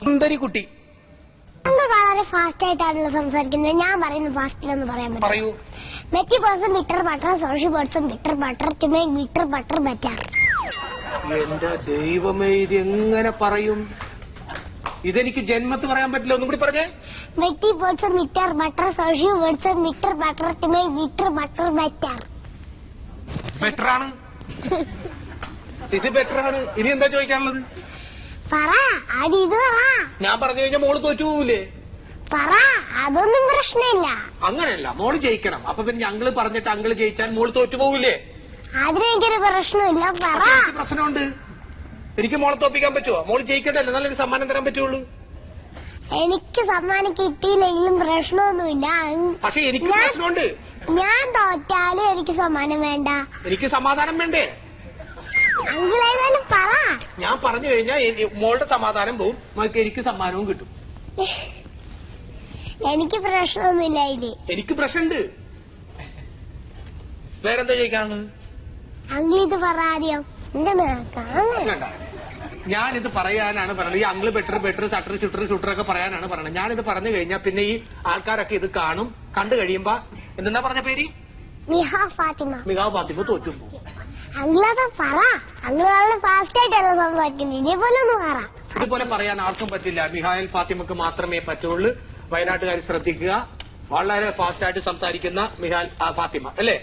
സുന്ദരിക്കുട്ടി വളരെ ഫാസ്റ്റ് ആയിട്ടാണല്ലോ സംസാരിക്കുന്നത്. ഞാൻ പറയുന്നത് ഫാസ്റ്റിലൊന്ന് പറയാൻ പറയൂ. Matty person bitter butter social person bitter butter to make bitter butter better. എന്റെ ദൈവമേ, ഇത് എങ്ങനെ പറയും? ഇതെനിക്ക് ജന്മത്ത് പറയാൻ പറ്റില്ല. ഒന്നും കൂടി പറഞ്ഞേ. Matty person bitter butter social person bitter butter to make bitter butter better. ബെറ്ററാണ്, ഇത് ബെറ്ററാണ്. ഇനി എന്താ ചോദിക്കാനുള്ളത്? പറ, അത് ഇത് പറ. ഞാൻ പറഞ്ഞു കഴിഞ്ഞാൽ മോള് തോറ്റു പോകൂലേ? പറ, അതൊന്നും പ്രശ്നമില്ല. അങ്ങനെയല്ല, മോള് ജയിക്കണം. അപ്പൊ പിന്നെ ഞങ്ങള് പറഞ്ഞിട്ട് അങ്കിള് ജയിച്ചാൽ മോള് തോറ്റു പോകൂലേ? അതിനെനിക്കൊരു പ്രശ്നമില്ല. പറ. എനിക്ക് പ്രശ്നമുണ്ട്. എനിക്ക് മോളെ തോപ്പിക്കാൻ പറ്റുമോ? മോള് ജയിക്കട്ടല്ലേ, നല്ലൊരു സമ്മാനം തരാൻ പറ്റുള്ളൂ. എനിക്ക് സമ്മാനം കിട്ടിയില്ലെങ്കിലും പ്രശ്നമൊന്നുമില്ല. പക്ഷെ എനിക്ക് പ്രശ്നമുണ്ട്. ഞാൻ തോറ്റാലും എനിക്ക് സമ്മാനം വേണ്ട. എനിക്ക് സമാധാനം വേണ്ടേ? അങ്കിളേതായാലും പറ. ഞാൻ പറഞ്ഞു കഴിഞ്ഞാൽ മോളുടെ സമാധാനം പോവും, എനിക്ക് സമ്മാനവും കിട്ടും. എനിക്ക് പ്രശ്നമൊന്നുമില്ല ഇതില്. എനിക്ക് പ്രശ്നമുണ്ട്. വേറെന്താ ചോദിക്കാനുള്ളത്? അങ്കിൾ ഇത് പറ ആദ്യം. ഞാനിത് പറയാനാണ് പറയുന്നത്. ഈ അങ്കിള് ബെറ്റർ ബെറ്റർ സട്ടർ ചുട്ടർ ചുട്ടറൊക്കെ പറയാനാണ് പറയുന്നത്. ഞാനിത് പറഞ്ഞു കഴിഞ്ഞാൽ പിന്നെ ഈ ആൾക്കാരൊക്കെ ഇത് കാണും. കണ്ടു കഴിയുമ്പോ എന്താ പറഞ്ഞ പേര്? മിഹാ ഫാത്തിമ. മിഹാ ഫാത്തിമ തോറ്റു പോകും. അങ്കിളത് പറ. അങ്കിള് വളരെ ഫാസ്റ്റ് ആയിട്ടല്ല സംസാരിക്കുന്നത്. ഇതേപോലെ ഒന്ന് പറ. ഇതുപോലെ പറയാൻ ആർക്കും പറ്റില്ല. മിഹായൽ ഫാത്തിമക്ക് മാത്രമേ പറ്റുള്ളൂ. വയനാട്ടുകാർ ശ്രദ്ധിക്കുക. വളരെ ഫാസ്റ്റ് ആയിട്ട് സംസാരിക്കുന്ന മിഹാൽ ഫാത്തിമ അല്ലേ?